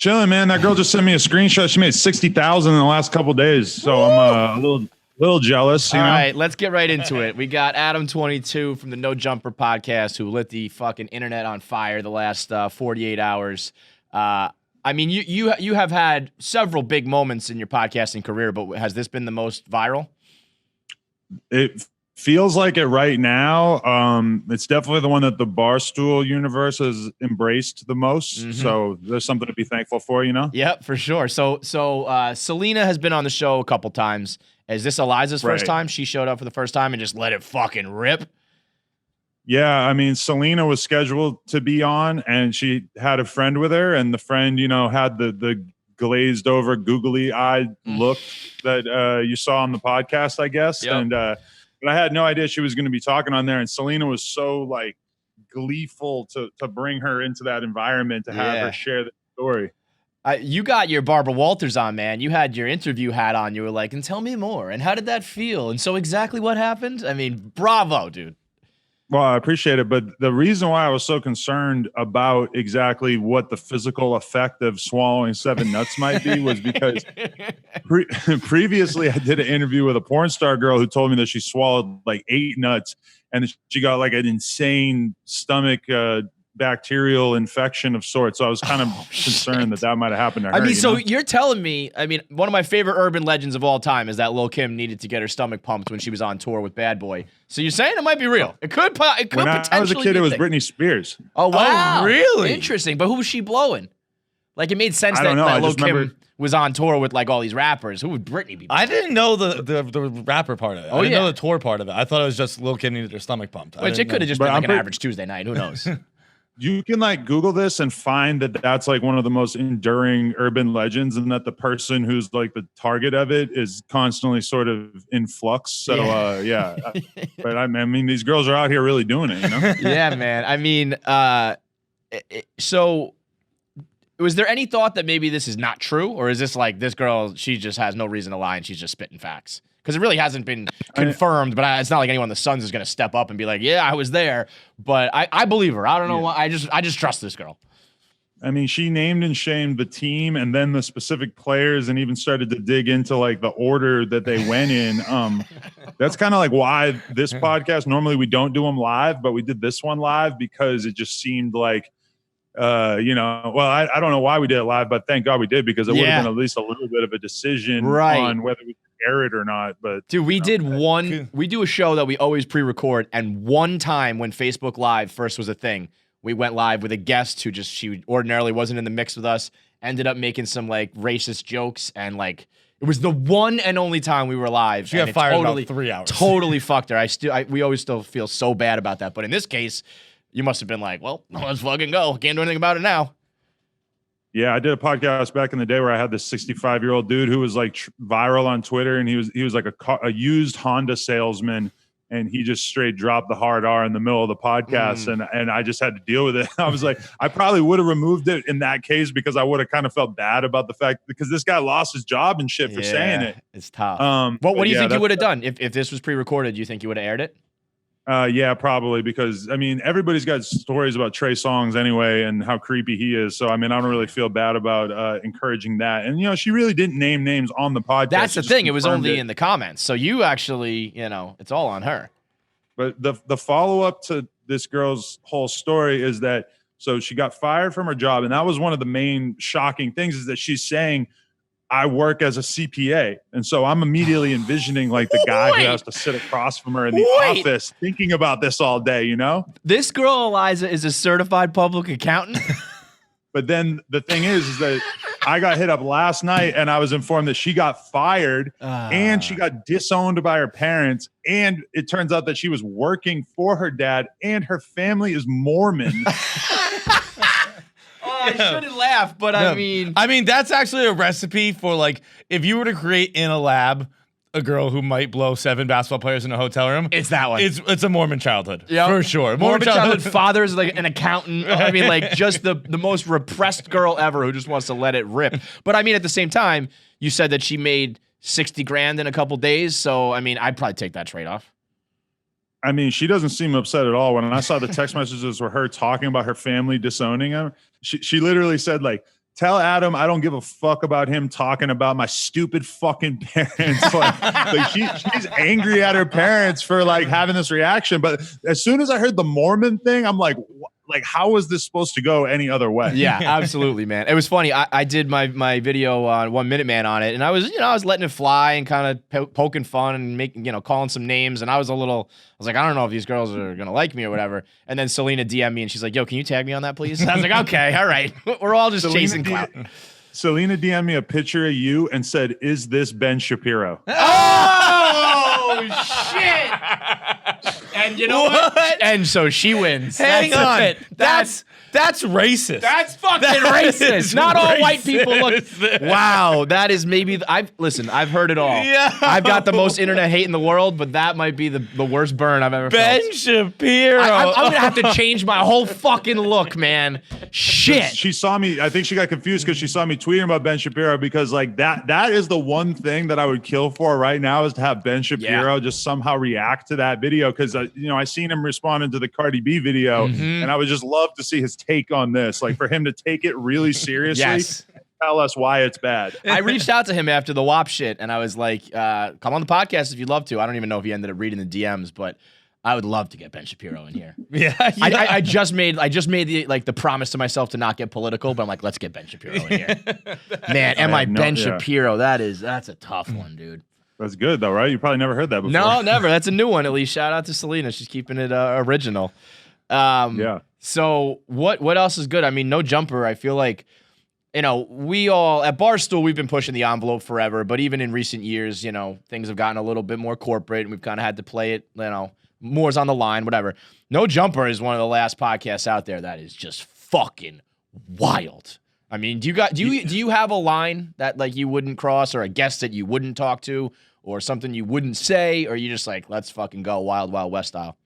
Chilling, man. That girl just sent me a screenshot. She made 60,000 in the last couple of days, so I'm a little jealous. You know? Right, let's get right into it. We got Adam22 from the No Jumper podcast who lit the fucking internet on fire the last 48 hours. I mean, you have had several big moments in your podcasting career, but has this been the most viral? It feels like it right now. It's definitely the one that the Barstool universe has embraced the most. Mm-hmm. So there's something to be thankful for, you know? Yep, for sure. So Celina has been on the show a couple times. Is this Aliza's first time? She showed up for the first time and just let it fucking rip? Yeah, I mean, Celina was scheduled to be on, and she had a friend with her, and the friend, you know, had the glazed over, googly-eyed look that you saw on the podcast, I guess. Yep. And but I had no idea she was going to be talking on there, and Celina was so, like, gleeful to bring her into that environment, to have her share the story. You got your Barbara Walters on, man. You had your interview hat on. You were like, and tell me more. And how did that feel? And so exactly what happened? I mean, bravo, dude. Well, I appreciate it. But the reason why I was so concerned about exactly what the physical effect of swallowing 7 nuts might be was because previously I did an interview with a porn star girl who told me that she swallowed like 8 nuts and she got like an insane stomach bacterial infection of sorts. So I was kind of concerned that might have happened to her. I mean, so you're telling me, I mean, one of my favorite urban legends of all time is that Lil' Kim needed to get her stomach pumped when she was on tour with Bad Boy. So you're saying it might be real. It could potentially when I was a kid, it was Britney Spears. Oh, wow. Oh, really? Interesting. But who was she blowing? Like, it made sense that Lil' Kim was on tour with like all these rappers. Who would Britney be? I didn't know the rapper part of it. I didn't know the tour part of it. I thought it was just Lil' Kim needed her stomach pumped. Which it could have just been like an average Tuesday night. Who knows? You can like Google this and find that that's like one of the most enduring urban legends, and that the person who's like the target of it is constantly sort of in flux. So but I mean, these girls are out here really doing it, you know? Yeah, man. I mean, so was there any thought that maybe this is not true, or is this like this girl, she just has no reason to lie and she's just spitting facts? Because it really hasn't been confirmed, but it's not like anyone in the Suns is going to step up and be like, yeah, I was there. But I believe her. I don't know why. I just trust this girl. I mean, she named and shamed the team and then the specific players and even started to dig into like the order that they went in. That's kind of like why this podcast, normally we don't do them live, but we did this one live because it just seemed like, I don't know why we did it live, but thank God we did, because it would have been at least a little bit of a decision on whether we air it or not. But dude, we do a show that we always pre-record, and one time when Facebook Live first was a thing, we went live with a guest who she ordinarily wasn't in the mix with us, ended up making some like racist jokes, and like it was the one and only time we were live. She got fired about 3 hours. Totally fucked her. We always still feel so bad about that, but in this case, you must have been like, well, let's fucking go. Can't do anything about it now. Yeah, I did a podcast back in the day where I had this 65-year-old dude who was like viral on Twitter, and he was like a used Honda salesman, and he just straight dropped the hard R in the middle of the podcast, and I just had to deal with it. I was like, I probably would have removed it in that case because I would have kind of felt bad about the fact, because this guy lost his job and shit for saying it. It's tough. What do you think you would have done if this was pre-recorded? Do you think you would have aired it? Yeah, probably, because I mean, everybody's got stories about Trey Songz anyway and how creepy he is. So I mean, I don't really feel bad about encouraging that. And she really didn't name names on the podcast. That's the thing; it was only in the comments. So you actually, it's all on her. But the follow up to this girl's whole story is that she got fired from her job, and that was one of the main shocking things, is that she's saying, I work as a CPA. And so I'm immediately envisioning like the guy who has to sit across from her in the office thinking about this all day, you know? This girl, Aliza, is a certified public accountant. But then the thing is that I got hit up last night and I was informed that she got fired and she got disowned by her parents. And it turns out that she was working for her dad, and her family is Mormon. I shouldn't laugh, but I mean, that's actually a recipe for like, if you were to create in a lab a girl who might blow 7 basketball players in a hotel room, it's that one. It's a Mormon childhood, for sure. Mormon childhood. Father's like an accountant. I mean, like just the most repressed girl ever who just wants to let it rip. But I mean, at the same time, you said that she made $60,000 in a couple days. So I mean, I'd probably take that trade off. I mean, she doesn't seem upset at all. When I saw the text messages were her talking about her family disowning him, she literally said like, tell Adam I don't give a fuck about him talking about my stupid fucking parents. like she's angry at her parents for like having this reaction. But as soon as I heard the Mormon thing, I'm like, how was this supposed to go any other way? Yeah, absolutely, man. It was funny. I did my video on 1 Minute Man on it, and I was letting it fly and kind of poking fun and making, calling some names. And I was like, I don't know if these girls are gonna like me or whatever. And then Celina DM'd me and she's like, yo, can you tag me on that, please? And I was like, okay, all right. We're all just chasing clout. Celina DM'd me a picture of you and said, "Is this Ben Shapiro?" Oh shit! And you know what? And so she wins. Hang on. That's racist. That's fucking racist. Not all white people look. Wow, that is maybe. I've heard it all. Yeah. I've got the most internet hate in the world, but that might be the worst burn I've ever felt. Ben Shapiro. I'm gonna have to change my whole fucking look, man. Shit. She saw me. I think she got confused because she saw me tweeting about Ben Shapiro, because like that is the one thing that I would kill for right now, is to have Ben Shapiro just somehow react to that video, because I seen him responding to the Cardi B video, and I would just love to see his take on this, like for him to take it really seriously. Yes. And tell us why it's bad. I reached out to him after the WAP shit, and I was like, come on the podcast if you'd love to. I don't even know if he ended up reading the DMs, but I would love to get Ben Shapiro in here. Yeah. I just made the promise to myself to not get political, but I'm like, let's get Ben Shapiro in here. Man, Ben Shapiro, that's a tough one, dude. That's good though, right? You probably never heard that before. No, never. That's a new one. At least shout out to Celina. She's keeping it original. Yeah. So what else is good? I mean, No Jumper. I feel like, we all at Barstool, we've been pushing the envelope forever, but even in recent years, things have gotten a little bit more corporate, and we've kind of had to play it, more's on the line, whatever. No Jumper is one of the last podcasts out there that is just fucking wild. I mean, do you have a line that like you wouldn't cross, or a guest that you wouldn't talk to, or something you wouldn't say, or you just like, let's fucking go Wild Wild West style?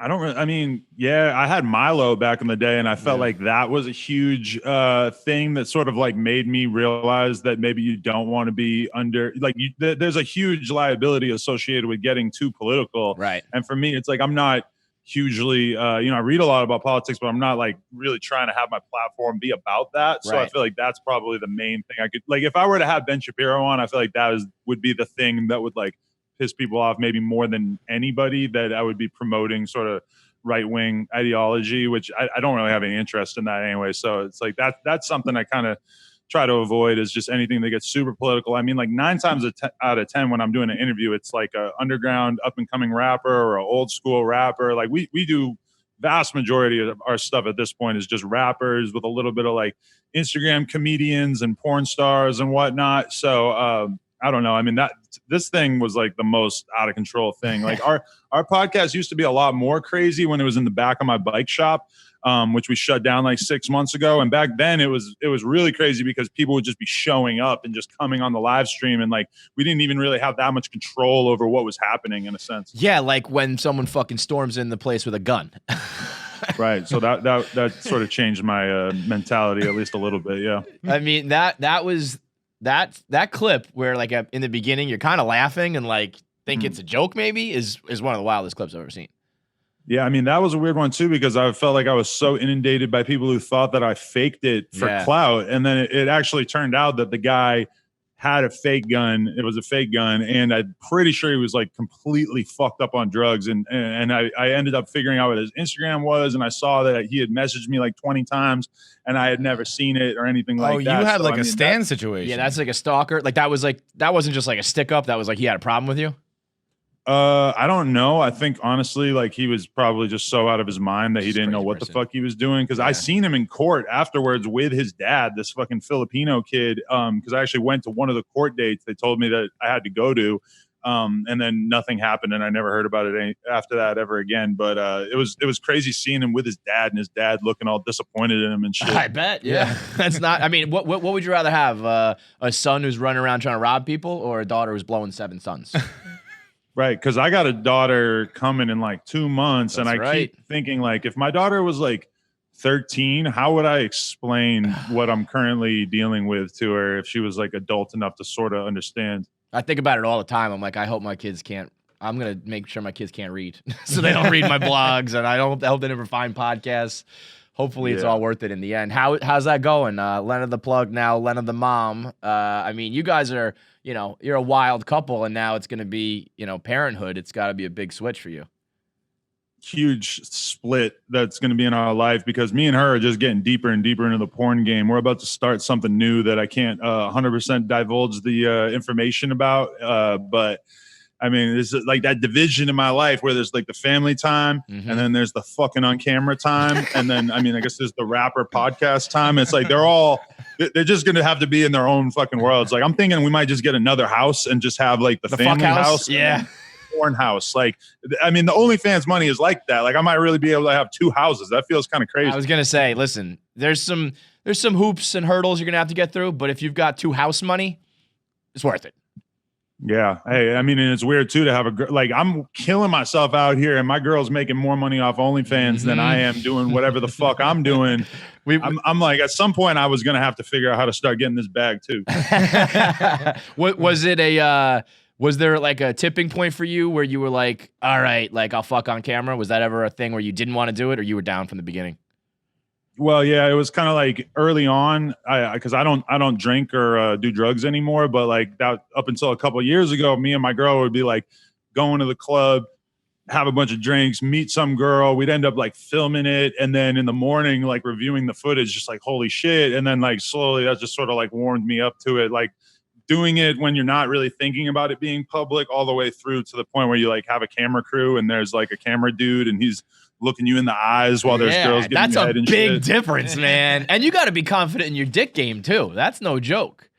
I had Milo back in the day, and I felt like that was a huge thing that sort of like made me realize that maybe you don't want to be under, like, there's a huge liability associated with getting too political. Right. And for me, it's like, I'm not hugely, I read a lot about politics, but I'm not like really trying to have my platform be about that. So I feel like that's probably the main thing I could, like, if I were to have Ben Shapiro on, I feel like would be the thing that would like piss people off maybe more than anybody, that I would be promoting sort of right-wing ideology, which I don't really have any interest in that anyway. So it's like that's something I kind of try to avoid, is just anything that gets super political. I mean, like 9 times out of 10 when I'm doing an interview, it's like a underground up-and-coming rapper or an old-school rapper. Like we do vast majority of our stuff at this point is just rappers with a little bit of like Instagram comedians and porn stars and whatnot. So I don't know. I mean, this thing was like the most out of control thing. Like our podcast used to be a lot more crazy when it was in the back of my bike shop, which we shut down like 6 months ago. And back then it was really crazy because people would just be showing up and just coming on the live stream. And like, we didn't even really have that much control over what was happening, in a sense. Yeah. Like when someone fucking storms in the place with a gun. Right. So that sort of changed my mentality at least a little bit. Yeah. I mean, that was that clip where like in the beginning you're kind of laughing and like think it's a joke maybe is one of the wildest clips I've ever seen. Yeah, I mean, that was a weird one too, because I felt like I was so inundated by people who thought that I faked it for clout, and then it actually turned out that the guy had a fake gun. It was a fake gun, and I'm pretty sure he was like completely fucked up on drugs. And I ended up figuring out what his Instagram was, and I saw that he had messaged me like 20 times, and I had never seen it or anything like that. Oh, you had like a Stan situation. Yeah, that's like a stalker. Like that wasn't just like a stick up. That was like he had a problem with you. I don't know. I think honestly, like he was probably just so out of his mind that he didn't know what the fuck he was doing. Because I seen him in court afterwards with his dad, this fucking Filipino kid. Because I actually went to one of the court dates they told me that I had to go to. And then nothing happened, and I never heard about it after that ever again. But it was crazy seeing him with his dad, and his dad looking all disappointed in him and shit. I bet. Yeah. That's not. I mean, what would you rather have? A son who's running around trying to rob people, or a daughter who's blowing 7 sons? Right, because I got a daughter coming in like 2 months. That's and I keep thinking, like, if my daughter was like 13, how would I explain what I'm currently dealing with to her if she was like adult enough to sort of understand? I think about it all the time. I'm like, I hope my kids can't. I'm going to make sure my kids can't read so they don't read my blogs, and I hope they never find podcasts. hopefully it's all worth it in the end. How's that going? Lena the plug now, Lena the mom. I mean, you guys are, you're a wild couple, and now it's going to be, parenthood. It's got to be a big switch for you. Huge split that's going to be in our life because me and her are just getting deeper and deeper into the porn game. We're about to start something new that I can't 100% divulge the information about. But I mean, it's like that division in my life where there's like the family time and then there's the fucking on camera time. And then, I mean, I guess there's the rapper podcast time. It's like, they're just going to have to be in their own fucking worlds. Like I'm thinking we might just get another house and just have like the family house. Yeah. Porn house. Like, I mean, the OnlyFans money is like that. Like I might really be able to have 2 houses. That feels kind of crazy. I was going to say, listen, there's some hoops and hurdles you're going to have to get through, but if you've got 2 house money, it's worth it. Yeah. Hey, I mean, and it's weird too to have I'm killing myself out here and my girl's making more money off OnlyFans than I am doing whatever the fuck I'm doing. I'm like, at some point I was going to have to figure out how to start getting this bag too. Was there like a tipping point for you where you were like, all right, like I'll fuck on camera? Was that ever a thing where you didn't want to do it or you were down from the beginning? Well, yeah, it was kind of like early on because I don't drink or do drugs anymore. But like that up until a couple of years ago, me and my girl would be like going to the club, have a bunch of drinks, meet some girl. We'd end up like filming it. And then in the morning, like reviewing the footage, just like, holy shit. And then like slowly that just sort of like warmed me up to it. Like, doing it when you're not really thinking about it being public all the way through to the point where you like have a camera crew and there's like a camera dude and he's looking you in the eyes while there's girls getting that's head a and big shit. difference, man. And you got to be confident in your dick game too. That's no joke.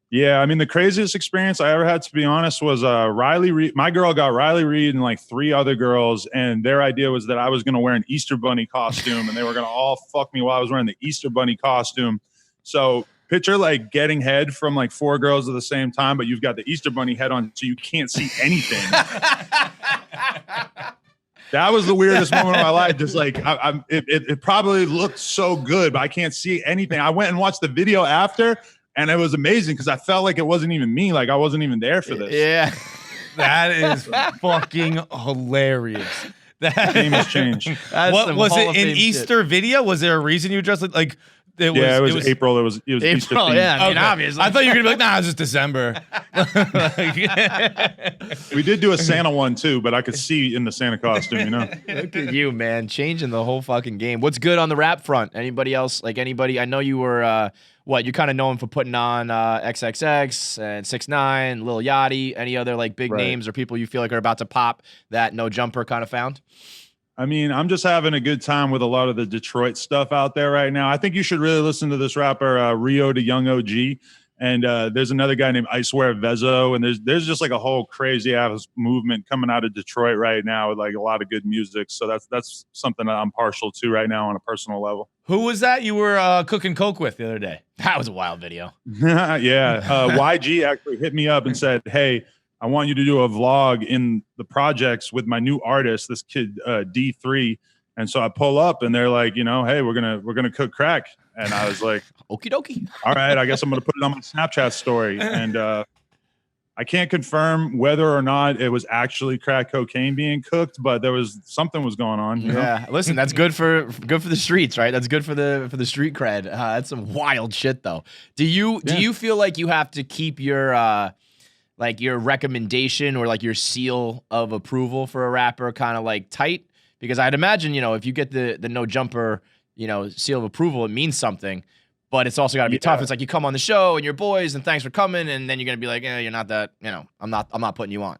Yeah, I mean the craziest experience I ever had, to be honest, was Riley Reid. My girl got Riley Reid and like 3 other girls, and their idea was that I was going to wear an Easter Bunny costume, and they were going to all fuck me while I was wearing the Easter Bunny costume. So picture like getting head from like 4 girls at the same time, but you've got the Easter Bunny head on, so you can't see anything. That was the weirdest moment of my life. Just like it probably looked so good, but I can't see anything. I went and watched the video after, and it was amazing because I felt like it wasn't even me. Like I wasn't even there for this. Yeah, that is fucking hilarious. That game has changed. What was it? An Easter video? Was there a reason you dressed like? It was April. It was Easter April. Yeah, I mean, obviously. I thought you were gonna be like, nah, it's just December. We did do a Santa one too, but I could see in the Santa costume. Look at you, man, changing the whole fucking game. What's good on the rap front? Anybody else? Like anybody? I know you were. You're kind of known for putting on XXX and 6ix9ine, Lil Yachty. Any other like big names or people you feel like are about to pop that No Jumper kind of found? I mean, I'm just having a good time with a lot of the Detroit stuff out there right now. I think you should really listen to this rapper, Rio de Young OG. And there's another guy named I Swear Vezo. And there's just like a whole crazy ass movement coming out of Detroit right now with like a lot of good music. So that's something that I'm partial to right now on a personal level. Who was that you were cooking coke with the other day? That was a wild video. Yeah. YG actually hit me up and said, hey, I want you to do a vlog in the projects with my new artist, this kid D3. And so I pull up and they're like, hey, we're gonna cook crack. And I was like, okie dokie. All right, I guess I'm gonna put it on my Snapchat story. And I can't confirm whether or not it was actually crack cocaine being cooked, but something was going on. Yeah, listen, that's good for the streets, right? That's good for the street cred. That's some wild shit, though. Do you feel like you have to keep your like your recommendation or like your seal of approval for a rapper kind of like tight? Because I'd imagine, if you get the No Jumper, seal of approval, it means something, but it's also got to be tough. It's like you come on the show and you're boys and thanks for coming. And then you're going to be like, you're not that, I'm not putting you on.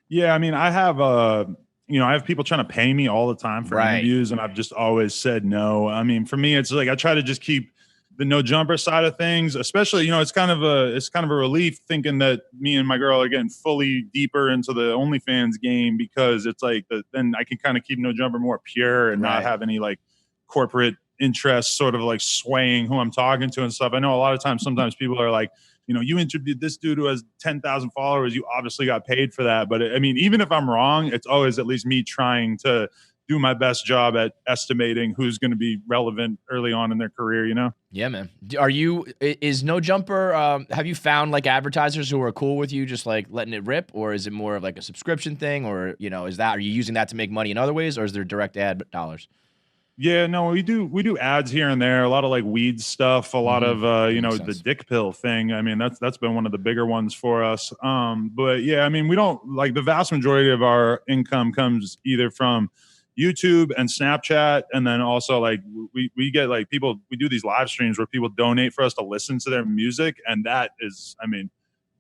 Yeah. I mean, I have people trying to pay me all the time for interviews, and I've just always said no. I mean, for me, it's like I try to just keep the No Jumper side of things, especially, it's kind of a relief thinking that me and my girl are getting fully deeper into the OnlyFans game, because it's like then I can kind of keep No Jumper more pure and not have any like corporate interests sort of like swaying who I'm talking to and stuff. I know a lot of times, sometimes people are like, you interviewed this dude who has 10,000 followers. You obviously got paid for that. But I mean, even if I'm wrong, it's always at least me trying to do my best job at estimating who's going to be relevant early on in their career, Yeah, man. Is No Jumper, have you found like advertisers who are cool with you just like letting it rip, or is it more of like a subscription thing, or, are you using that to make money in other ways, or is there direct ad dollars? Yeah, no, we do ads here and there, a lot of like weed stuff, a lot of the dick pill thing. I mean, that's been one of the bigger ones for us. But yeah, I mean, we don't like the vast majority of our income comes either from YouTube and Snapchat, and then also like we get like people, we do these live streams where people donate for us to listen to their music, and that is, I mean,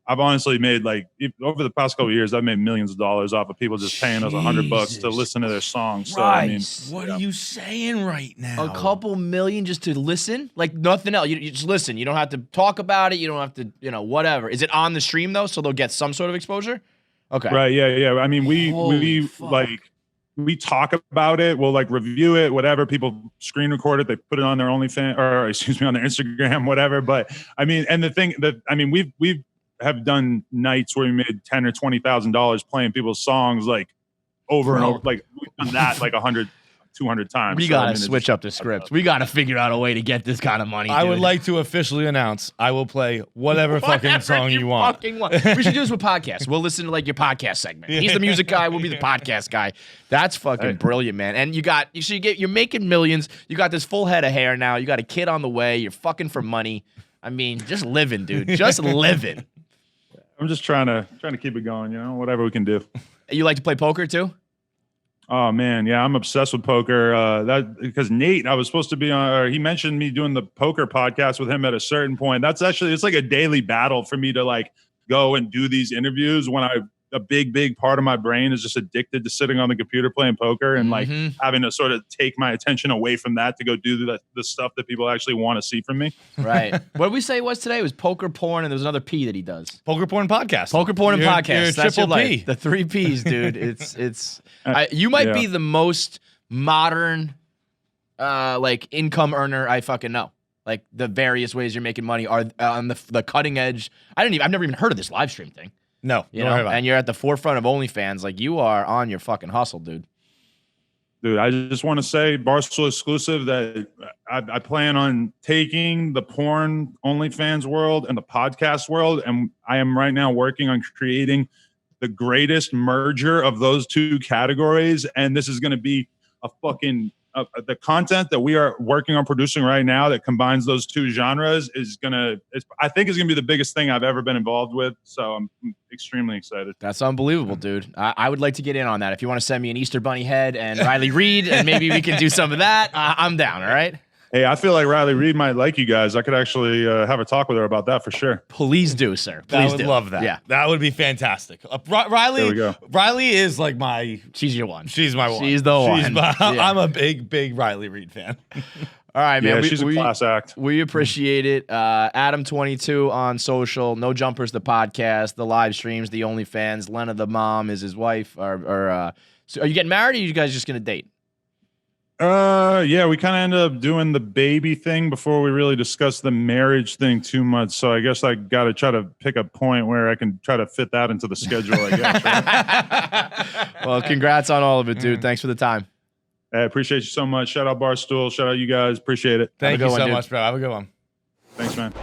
I've honestly made like over the past couple of years, I've made millions of dollars off of people just paying us $100 to listen to their songs. So I mean, what are you saying right now? A couple million just to listen, like nothing else. You just listen. You don't have to talk about it. You don't have to, whatever. Is it on the stream though, so they'll get some sort of exposure? Okay. Right. Yeah. I mean, we talk about it. We'll like review it, whatever. People screen record it. They put it on their OnlyFans, or excuse me, on their Instagram, whatever. But I mean, and the thing that, I mean, we've have done nights where we made $10,000 or $20,000 playing people's songs like over and over. Like we've done that like 100, 200 times. We gotta switch up the script. We gotta figure out a way to get this kind of money. I would like to officially announce I will play whatever fucking song you want. We should do this with podcasts. We'll listen to like your podcast segment. He's the music guy. We'll be the podcast guy. That's fucking brilliant, man. And you're making millions. You got this full head of hair now. You got a kid on the way. You're fucking for money. I mean, just living, dude. Just living. I'm just trying to keep it going, whatever we can do. You like to play poker too? Oh man, yeah, I'm obsessed with poker. That because Nate, I was supposed to be on, or he mentioned me doing the poker podcast with him at a certain point. That's actually, it's like a daily battle for me to like go and do these interviews when a big part of my brain is just addicted to sitting on the computer playing poker and like having to sort of take my attention away from that to go do the stuff that people actually want to see from me. Right. What did we say it was today? It was poker porn, and there was another P that he does. Poker porn podcast. Poker porn and podcast. That's triple P. The 3 Ps, dude. It's you might be the most modern like income earner I fucking know. Like the various ways you're making money are on the cutting edge. I've never even heard of this live stream thing. No, and you're at the forefront of OnlyFans. Like you are on your fucking hustle, dude. Dude, I just want to say, Barstool exclusive, that I plan on taking the porn OnlyFans world and the podcast world, and I am right now working on creating the greatest merger of those two categories. And this is going to be a fucking the content that we are working on producing right now that combines those two genres I think is gonna be the biggest thing I've ever been involved with. So I'm extremely excited. That's unbelievable, dude. I would like to get in on that. If you want to send me an Easter Bunny head and Riley Reid, and maybe we can do some of that, I'm down. All right. Hey, I feel like Riley Reid might like you guys. I could actually have a talk with her about that for sure. Please do, sir. Please I would love that. Yeah. That would be fantastic. Riley, there we go. Riley is like she's your one. She's my one. She's the one. I'm a big Riley Reid fan. All right, man. Yeah, she's a class act. We appreciate it. Adam22 on social. No Jumpers, the podcast, the live streams, the OnlyFans. Lena, the mom, is his wife. So are you getting married, or are you guys just going to date? Yeah, we kind of ended up doing the baby thing before we really discussed the marriage thing too much. So I guess I got to try to pick a point where I can try to fit that into the schedule, I guess. Right? Well, congrats on all of it, dude. Thanks for the time. I appreciate you so much. Shout out Barstool. Shout out you guys. Appreciate it. Thank you so much, bro. Have a good one. Thanks, man.